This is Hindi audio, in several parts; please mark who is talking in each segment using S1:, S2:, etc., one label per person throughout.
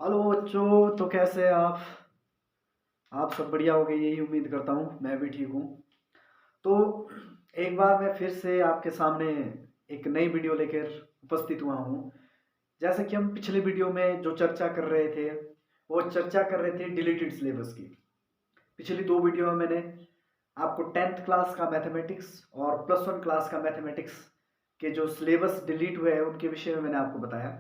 S1: हेलो बच्चों, तो कैसे हैं आप सब बढ़िया हो गए, यही उम्मीद करता हूँ। मैं भी ठीक हूँ। तो एक बार मैं फिर से आपके सामने एक नई वीडियो लेकर उपस्थित हुआ हूँ। जैसे कि हम पिछले वीडियो में जो चर्चा कर रहे थे, वो चर्चा कर रहे थे डिलीटेड सिलेबस की। पिछली दो वीडियो में मैंने आपको 10th क्लास का मैथमेटिक्स और +1 क्लास का मैथमेटिक्स के जो सिलेबस डिलीट हुए हैं उनके विषय में मैंने आपको बताया।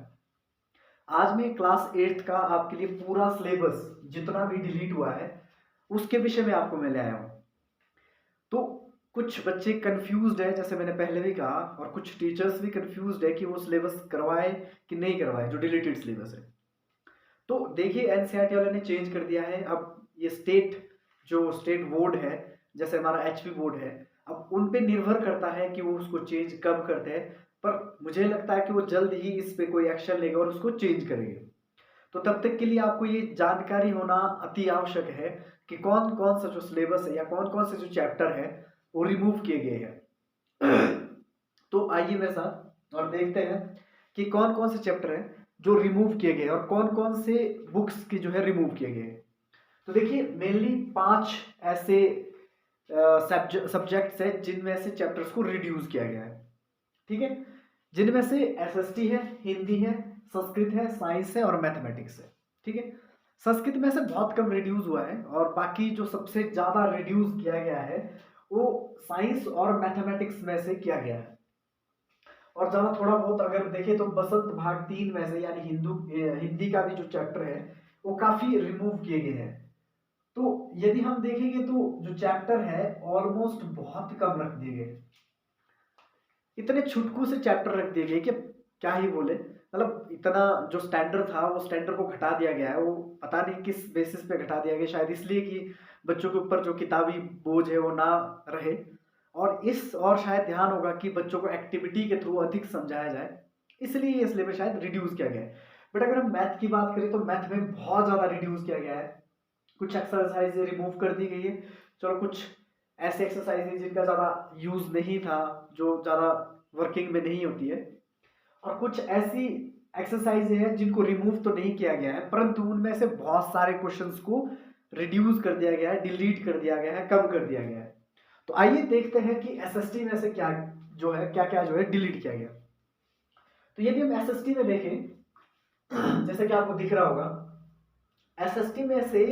S1: आज मैं क्लास 8th का आपके लिए पूरा सिलेबस जितना भी डिलीट हुआ है उसके विषय में आपको मैं ले आया हूँ। तो कुछ बच्चे कंफ्यूज्ड है, जैसे मैंने पहले भी कहा, और कुछ टीचर्स भी कंफ्यूज्ड है कि वो सिलेबस करवाए कि नहीं करवाए जो डिलीटेड सिलेबस है। तो देखिए, एनसीईआरटी वाले ने चेंज कर दिया है। अब ये जो स्टेट बोर्ड है, जैसे हमारा एचपी बोर्ड है, अब उन पे निर्भर करता है कि वो उसको चेंज कब करते हैं। पर मुझे लगता है कि वो जल्द ही इस पे कोई एक्शन लेगा और उसको चेंज करेंगे। तो तब तक के लिए आपको ये जानकारी होना अति आवश्यक है कि कौन कौन सा जो सिलेबस है या कौन कौन से जो चैप्टर है वो रिमूव किए गए हैं। तो आइए मेरे साथ और देखते हैं कि कौन कौन से चैप्टर हैं जो रिमूव किए गए और कौन कौन से बुक्स की जो है रिमूव किए गए। तो देखिए, मेनली 5 ऐसे सब्जेक्ट्स है जिनमें से चैप्टर्स को रिड्यूस किया गया है। ठीक है, जिनमें से एसएसटी है, हिंदी है, संस्कृत है, साइंस है और मैथमेटिक्स है। ठीक है, संस्कृत में से बहुत कम रिड्यूस हुआ है और बाकी जो सबसे ज्यादा रिड्यूस किया गया है वो साइंस और मैथमेटिक्स में से किया गया है। और ज्यादा थोड़ा बहुत अगर देखें तो बसंत भाग 3 में से यानी हिंदी का भी जो चैप्टर है वो काफी रिमूव किए गए हैं। तो यदि हम देखेंगे तो जो चैप्टर है ऑलमोस्ट बहुत कम रख दिए गए। इतने छुटकू से चैप्टर रख दिए गए कि क्या ही बोले। मतलब इतना जो स्टैंडर्ड था वो स्टैंडर्ड को घटा दिया गया है। वो पता नहीं किस बेसिस पे घटा दिया गया, शायद इसलिए कि बच्चों के ऊपर जो किताबी बोझ है वो ना रहे, और शायद ध्यान होगा कि बच्चों को एक्टिविटी के थ्रू अधिक समझाया जाए, इसलिए ये सिलेबस शायद रिड्यूस किया गया है। बट अगर हम मैथ की बात करें तो मैथ में बहुत ज्यादा रिड्यूस किया गया है। कुछ एक्सरसाइज रिमूव कर दी गई है। चलो, कुछ ऐसे एक्सरसाइज जिनका ज़्यादा यूज नहीं था, जो ज़्यादा वर्किंग में नहीं होती है, और कुछ ऐसी एक्सरसाइज है जिनको रिमूव तो नहीं किया गया है परंतु उनमें से बहुत सारे क्वेश्चंस को रिड्यूस कर दिया गया है, डिलीट कर दिया गया है, कम कर दिया गया है। तो आइए देखते हैं कि एसएसटी में से क्या जो है क्या क्या जो है डिलीट किया गया। तो यदि हम एसएसटी में देखें, जैसे कि आपको दिख रहा होगा, एसएसटी में से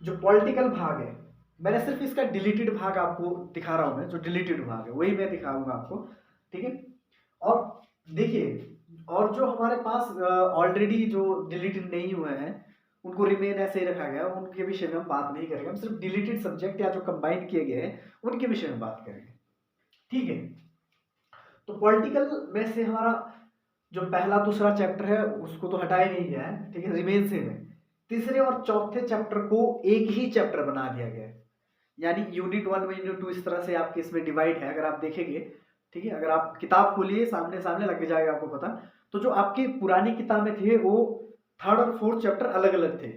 S1: जो पॉलिटिकल भाग है, मैंने सिर्फ इसका डिलीटेड भाग आपको दिखा रहा हूं। मैं जो डिलीटेड भाग है वही मैं दिखाऊंगा आपको। ठीक है, और देखिए, और जो हमारे पास ऑलरेडी जो डिलीटेड नहीं हुए हैं उनको रिमेन ऐसे ही रखा गया है, उनके विषय में हम बात नहीं करेंगे। हम सिर्फ डिलीटेड सब्जेक्ट या जो कंबाइन किए गए हैं उनके विषय में बात करेंगे। ठीक है, तो पॉलिटिकल में से हमारा जो पहला दूसरा चैप्टर है उसको तो हटाया नहीं गया है। ठीक है, रिमेन सेम है। तीसरे और चौथे चैप्टर को एक ही चैप्टर बना दिया गया है, यानी यूनिट 1 में यूनिट 2 इस तरह से आपके इसमें डिवाइड है, अगर आप देखेंगे। ठीक है, अगर आप किताब खोलिए सामने सामने लग जाएगा आपको पता। तो जो आपकी पुरानी किताबें थे वो 3rd और 4th चैप्टर अलग अलग थे।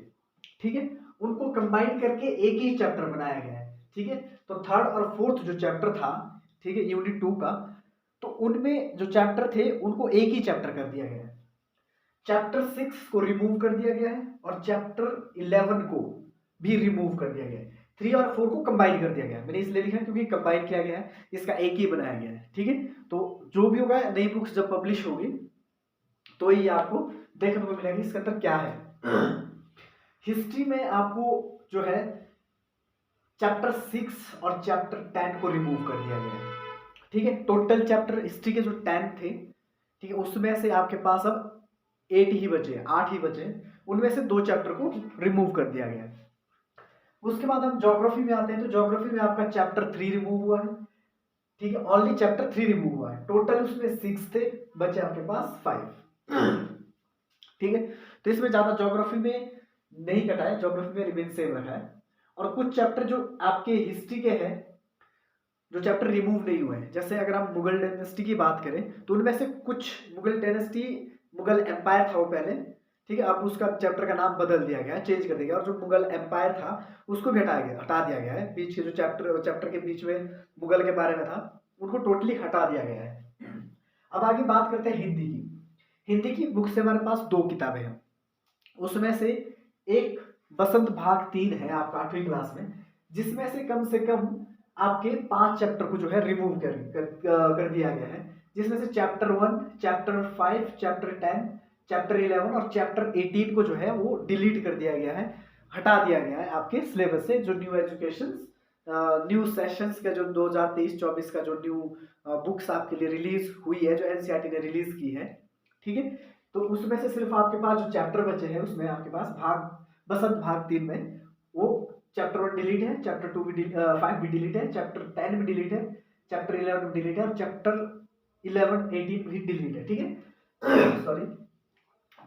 S1: ठीक है, उनको कंबाइन करके एक ही चैप्टर बनाया गया है। ठीक है, तो 3rd और 4th जो चैप्टर था, ठीक है, यूनिट 2 का, तो उनमें जो चैप्टर थे उनको एक ही चैप्टर कर दिया गया है। चैप्टर 6 को रिमूव कर दिया गया है और चैप्टर 11 को भी रिमूव कर दिया गया है। 3 और 4 को कंबाइन कर दिया गया है। मैंने इसलिए लिखा क्योंकि कंबाइन किया गया है, इसका एक ही बनाया गया है। ठीक है, तो जो भी होगा, नई बुक्स जब पब्लिश होगी तो ये आपको देखने को मिलेगा इसके अंदर क्या है। हिस्ट्री में आपको जो है चैप्टर 6 और चैप्टर 10 को रिमूव कर दिया गया है। ठीक है, टोटल चैप्टर हिस्ट्री के जो 10 थे, ठीक है, उसमें से आपके पास अब 8 ही बचे। उनमें से 2 चैप्टर को रिमूव कर दिया गया है। उसके बाद हम ज्योग्राफी में आते हैं, तो ज्योग्राफी में आपका चैप्टर 3 रिमूव हुआ है। ठीक है, ओनली चैप्टर 3 रिमूव हुआ है। टोटल उसमें 6 थे, बचे आपके पास 5। ठीक है, तो इसमें ज्यादा ज्योग्राफी में नहीं कटा है, ज्योग्राफी में रिमेन सेम रखा है। और कुछ चैप्टर जो आपके हिस्ट्री के हैं जो चैप्टर रिमूव नहीं हुए हैं, जैसे अगर हम मुगल डायनेस्टी की बात करें तो उनमें से कुछ मुगल डायनेस्टी, मुगल एम्पायर था वो पहले। ठीक है, अब उसका चैप्टर का नाम बदल दिया गया है, चेंज कर दिया गया, और जो मुगल एम्पायर था उसको भी हटा दिया गया है। बीच के जो चैप्टर के बीच में मुगल के बारे में था उनको टोटली हटा दिया गया है। अब आगे बात करते हैं हिंदी की। हिंदी की बुक से हमारे पास 2 किताबें हैं। उसमें से एक बसंत भाग 3 है आपका 8वीं क्लास में, जिसमें से कम आपके 5 चैप्टर को जो है रिमूव कर दिया गया है, जिसमें से चैप्टर 1, चैप्टर 5, चैप्टर 10, चैप्टर 11 और चैप्टर 18 को जो है वो डिलीट कर दिया गया है, हटा दिया गया है आपके सिलेबस से। जो न्यू एजुकेशन न्यू सेशंस का जो 2023-24 का जो न्यू बुक्स आपके लिए रिलीज हुई है, जो एनसीईआरटी ने रिलीज की है, ठीक है, तो उसमें से सिर्फ आपके पास जो चैप्टर बचे हैं उसमें आपके पास बसंत भाग 3 में वो चैप्टर 1 डिलीट है, चैप्टर 2 भी 5 भी डिलीट है, चैप्टर 10 भी डिलीट है, चैप्टर 11 भी डिलीट है और चैप्टर 11, 18 भी डिलीट है, ठीक है। सॉरी,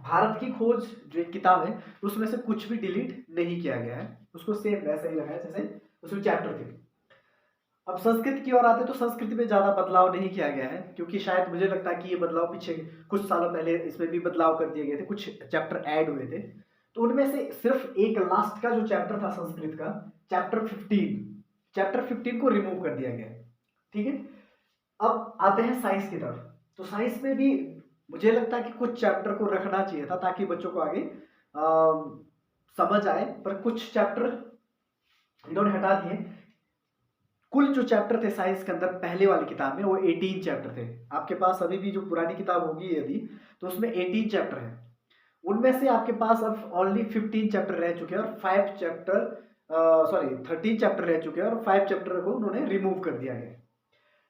S1: भारत की खोज जो एक किताब है उसमें से कुछ भी डिलीट नहीं किया गया है, उसको सेम वैसा ही रखा है जैसे उसमें चैप्टर थे। अब संस्कृत की ओर आते तो संस्कृत में ज्यादा बदलाव नहीं किया गया है, क्योंकि शायद मुझे लगता है कि ये बदलाव पीछे कुछ सालों पहले इसमें भी बदलाव कर दिए गए थे, कुछ चैप्टर ऐड हुए थे, तो उनमें से सिर्फ एक लास्ट का जो चैप्टर था संस्कृत का, चैप्टर 15 को रिमूव कर दिया गया, ठीक है। अब आते हैं साइंस की तरफ, तो साइंस में भी मुझे लगता है कि कुछ चैप्टर को रखना चाहिए था ताकि बच्चों को आगे समझ आए, पर कुछ चैप्टर इन्होंने हटा दिए। कुल जो चैप्टर थे साइंस के अंदर पहले वाली किताब में वो 18 चैप्टर थे। आपके पास अभी भी जो पुरानी किताब होगी यदि, तो उसमें 18 चैप्टर है, उनमें से आपके पास अब ओनली 15 चैप्टर रह चुके हैं और 5 चैप्टर 13 चैप्टर रह चुके हैं और 5 चैप्टर को उन्होंने रिमूव कर दिया गया,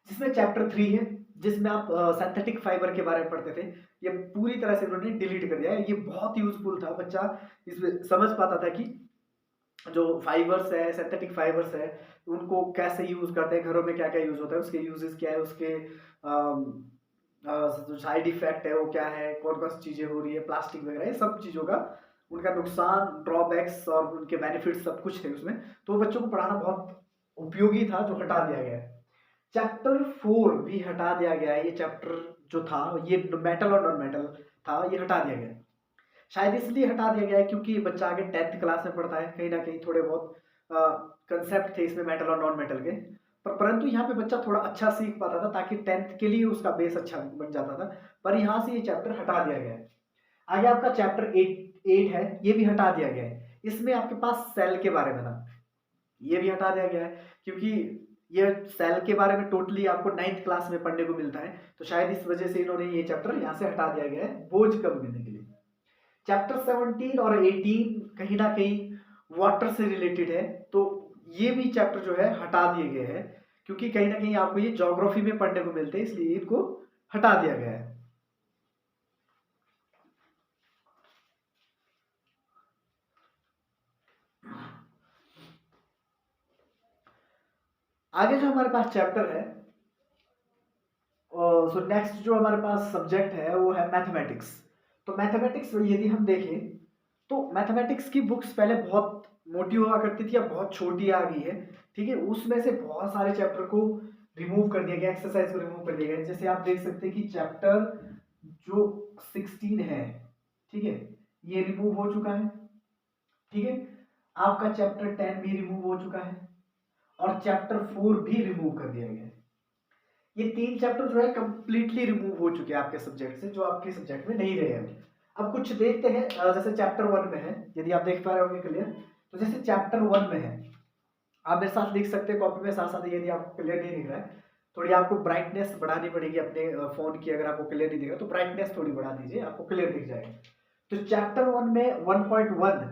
S1: जिसमें चैप्टर 3 है जिसमें आप सिंथेटिक फाइबर के बारे में पढ़ते थे, ये पूरी तरह से उन्होंने डिलीट कर दिया है। ये बहुत यूजफुल था, बच्चा इसमें समझ पाता था कि जो फाइबर्स है, सिंथेटिक फाइबर्स है, उनको कैसे यूज करते हैं, घरों में क्या क्या यूज होता है, उसके यूजेस क्या है, उसके जो साइड इफेक्ट है वो क्या है, कौन कौन सी चीजें हो रही है, प्लास्टिक वगैरह, ये सब चीजों का उनका नुकसान, ड्रॉबैक्स और उनके बेनिफिट्स सब कुछ थे उसमें, तो बच्चों को पढ़ाना बहुत उपयोगी था, जो हटा दिया गया है। चैप्टर 4 भी हटा दिया गया है, ये चैप्टर जो था ये मेटल और नॉन मेटल था, ये हटा दिया गया है। शायद इसलिए हटा दिया गया है क्योंकि बच्चा आगे 10th क्लास में पढ़ता है, कहीं ना कहीं थोड़े बहुत कंसेप्ट थे इसमें मेटल और नॉन मेटल के, पर परंतु यहाँ पे बच्चा थोड़ा अच्छा सीख पाता था ताकि 10th के लिए उसका बेस अच्छा बन जाता था, पर यहाँ से ये चैप्टर हटा दिया गया है। आगे आपका चैप्टर 8 है, ये भी हटा दिया गया है। इसमें आपके पास सेल के बारे में था, ये भी हटा दिया गया है क्योंकि ये सेल के बारे में टोटली आपको 9th क्लास में पढ़ने को मिलता है, तो शायद इस वजह से इन्होंने ये चैप्टर यहाँ से हटा दिया गया है बोझ कम करने के लिए। चैप्टर 17 और 18 कहीं ना कहीं वाटर से रिलेटेड है, तो ये भी चैप्टर जो है हटा दिए गए हैं, क्योंकि कहीं ना कहीं आपको ये ज्योग्राफी में पढ़ने को मिलते हैं, इसलिए इनको हटा दिया गया है। आगे जो हमारे पास चैप्टर है, सो नेक्स्ट जो हमारे पास सब्जेक्ट है वो है मैथमेटिक्स। तो मैथमेटिक्स यदि हम देखें तो मैथमेटिक्स की बुक्स पहले बहुत मोटी हुआ करती थी, अब बहुत छोटी आ गई है, ठीक है। उसमें से बहुत सारे चैप्टर को रिमूव कर दिया गया, एक्सरसाइज को रिमूव कर दिया गया, जैसे आप देख सकते हैं कि चैप्टर जो 16 है, ठीक है, ये रिमूव हो चुका है, ठीक है। आपका चैप्टर 10 भी रिमूव हो चुका है और चैप्टर 4 भी रिमूव कर दिया गया है। ये 3 चैप्टर जो है कंप्लीटली रिमूव हो चुके हैं आपके सब्जेक्ट से, जो आपके सब्जेक्ट में नहीं रहे हैं। अब कुछ देखते हैं, जैसे चैप्टर 1 में है, यदि आप देख पा रहे होंगे क्लियर, तो जैसे चैप्टर 1 में है, आप मेरे साथ लिख सकते हैं कॉपी में, साथ साथ यदि आपको क्लियर नहीं दिख रहा है, थोड़ी आपको ब्राइटनेस बढ़ानी पड़ेगी अपने फोन की, अगर आपको क्लियर नहीं दिख रहा तो ब्राइटनेस थोड़ी बढ़ा दीजिए, आपको क्लियर दिख जाएगा। तो चैप्टर 1 में 1.1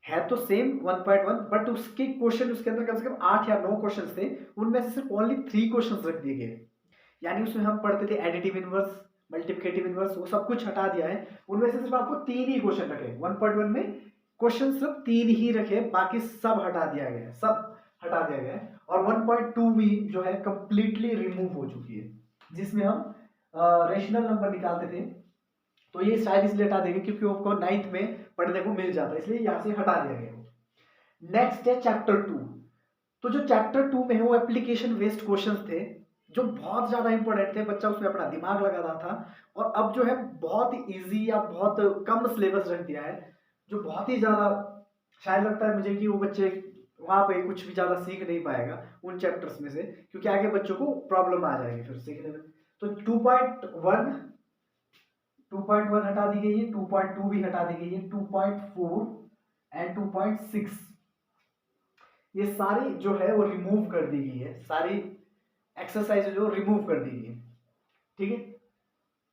S1: है तो सेम 1.1, बट उसके क्वेश्चन उसके अंदर कम से कम 8 या 9 क्वेश्चन थे, उनमें से सिर्फ ओनली 3 क्वेश्चन रख दिए गए, यानी उसमें हम पढ़ते थे एडिटिव इनवर्स, मल्टीप्लिकेटिव इनवर्स, वो सब कुछ हटा दिया है, उनमें से सिर्फ आपको 3 ही क्वेश्चन रखे। 1.1 में क्वेश्चन सिर्फ 3 ही रखे, बाकी सब हटा दिया गया है, सब हटा दिया गया है। और 1.2 भी जो है कंप्लीटली रिमूव हो चुकी है, जिसमें हम रेशनल नंबर निकालते थे, तो ये शायद इसलिए हटा देंगे क्योंकि आपको 9th में पढ़ने को मिल जाता है, इसलिए यहाँ से हटा दिया गया। नेक्स्ट है चैप्टर 2। तो जो चैप्टर 2 में है वो एप्लीकेशन बेस्ड क्वेश्चंस थे, जो बहुत ज्यादा इंपॉर्टेंट थे, बच्चा उसमें अपना दिमाग लगाता था, और अब जो है बहुत इजी या बहुत कम सिलेबस रख दिया है, जो बहुत ही ज्यादा शायद लगता है मुझे कि वो बच्चे वहां पे कुछ भी ज्यादा सीख नहीं पाएगा उन चैप्टर्स में से, क्योंकि आगे बच्चों को प्रॉब्लम आ जाएगी फिर सीखने में। तो 2.1 2.1 हटा दी गई है, 2.2 भी हटा दी गई है, 2.4 एंड 2.6 ये सारी जो है वो रिमूव कर दी गई है, सारी एक्सरसाइज जो रिमूव कर दी गई है। ठीक है,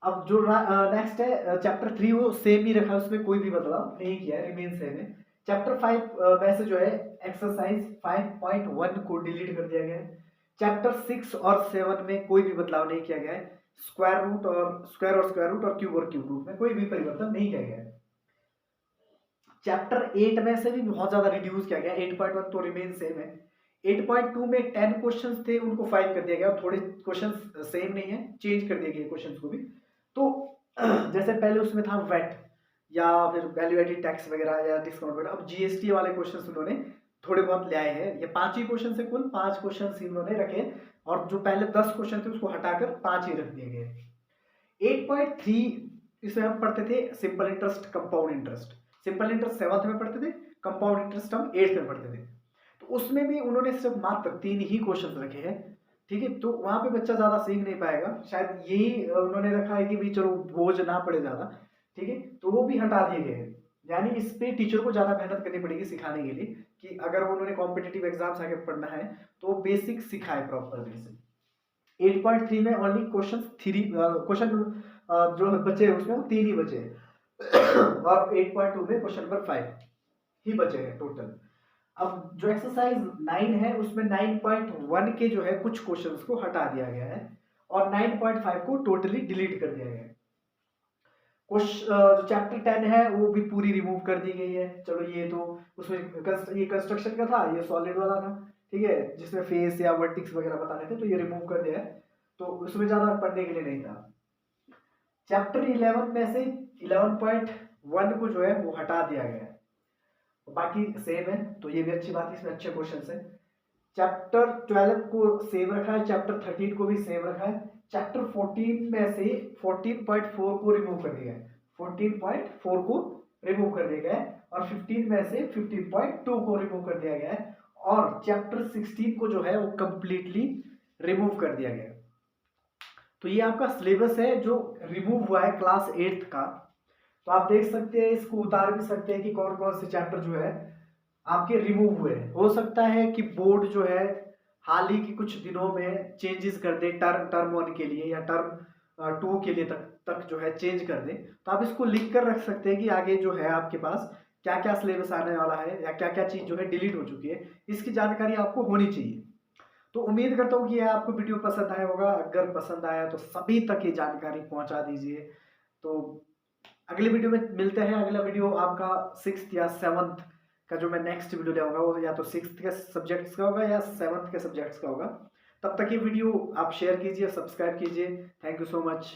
S1: अब जो नेक्स्ट है चैप्टर 3 वो सेम ही रखा है, उसमें कोई भी बदलाव नहीं किया है, रिमेन सेम है। चैप्टर 5 में से जो है एक्सरसाइज 5.1 को डिलीट कर दिया गया है। चैप्टर 6 और 7 में कोई भी बदलाव नहीं किया गया है। स्क्वायर रूट और स्क्वायर रूट और क्यूब रूट में कोई भी परिवर्तन नहीं किया गया है। चैप्टर 8 में से भी बहुत ज्यादा रिड्यूस किया गया, 8.1 तो रिमेन सेम है। 8.2 में 10 क्वेश्चंस थे, उनको 5 कर दिया गया, और थोड़े क्वेश्चंस सेम नहीं है, चेंज कर दिए गए क्वेश्चंस को भी। तो जैसे पहले उसमें था वेट या फिर वैल्यू एडेड टैक्स वगैरह या डिस्काउंट वगैरह, अब जीएसटी वाले क्वेश्चंस उन्होंने थोड़े बहुत ले आए हैं। ये 5 ही क्वेश्चन से, कुल 5 क्वेश्चन ही उन्होंने रखे, और जो पहले 10 क्वेश्चन थे उसको हटाकर 5 ही रख दिए गए। 8.3 इसमें हम पढ़ते थे simple interest, compound interest. Simple interest 7th में पढ़ते थे, कंपाउंड इंटरेस्ट हम 8th में पढ़ते थे। तो उसमें भी उन्होंने सिर्फ मात्र 3 ही क्वेश्चन रखे हैं। ठीक है, तो वहां पे बच्चा ज्यादा सीख नहीं पाएगा, शायद यही उन्होंने रखा है कि भी चलो बोझ ना पड़े ज्यादा। ठीक है, तो वो भी हटा दिए गए हैं, यानी इस पे टीचर को ज्यादा मेहनत करनी पड़ेगी सिखाने के लिए, कि अगर उन्होंने कॉम्पिटिटिव एग्जाम्स आगे पढ़ना है तो बेसिक सिखाए प्रॉपर वे से। 8.3 में ओनली क्वेश्चन जो बचे उसमें वो 3 ही बचे और 8.2 में क्वेश्चन नंबर 5 ही बचे हैं टोटल। अब जो एक्सरसाइज 9 है उसमें 9.1 के जो है कुछ क्वेश्चंस को हटा दिया गया है, और 9.5 को टोटली डिलीट कर दिया गया है। जो चैप्टर 10 है वो भी पूरी रिमूव कर दी गई है। चलो ये तो उसमें ये कंस्ट्रक्शन का था, ये सॉलिड वाला था। ठीक है, जिसमें फेस या वर्टिक्स वगैरह बताने थे, तो ये रिमूव कर दिया है, तो उसमें ज्यादा पढ़ने के लिए नहीं था। चैप्टर 11 में से 11.1 को जो है वो हटा दिया गया है, बाकी सेम है, तो ये भी अच्छी बात है, इसमें अच्छे क्वेश्चन है। चैप्टर 12 को सेम रखा है, चैप्टर 13 को भी सेम रखा है। चैप्टर 14 में से 14.4 को रिमूव कर दिया है, 14.4 को रिमूव कर दिया गया है, और 15 में से 15.2 को रिमूव कर दिया गया है, और चैप्टर 16 को जो है वो कंप्लीटली रिमूव कर दिया गया है। तो ये आपका सिलेबस है जो रिमूव हुआ है क्लास 8th का। तो आप देख सकते हैं, इसको उतार भी सकते हैं कि कौन कौन से चैप्टर जो है आपके रिमूव हुए हैं। हो सकता है कि बोर्ड जो है हाल ही के कुछ दिनों में चेंजेस कर दे, टर्म 1 के लिए या टर्म 2 के लिए तक जो है चेंज कर दे। तो आप इसको लिख कर रख सकते हैं कि आगे जो है आपके पास क्या क्या सिलेबस आने वाला है, या क्या क्या चीज जो है डिलीट हो चुकी है, इसकी जानकारी आपको होनी चाहिए। तो उम्मीद करता हूँ कि यह आपको वीडियो पसंद आया होगा। अगर पसंद आया तो सभी तक ये जानकारी पहुंचा दीजिए। तो अगले वीडियो में मिलते हैं। अगला वीडियो आपका 6th या 7th का जो मैं नेक्स्ट वीडियो लाऊंगा वो या तो 6th के सब्जेक्ट्स का होगा या 7th के सब्जेक्ट्स का होगा। तब तक ये वीडियो आप शेयर कीजिए, सब्सक्राइब कीजिए। Thank you so much.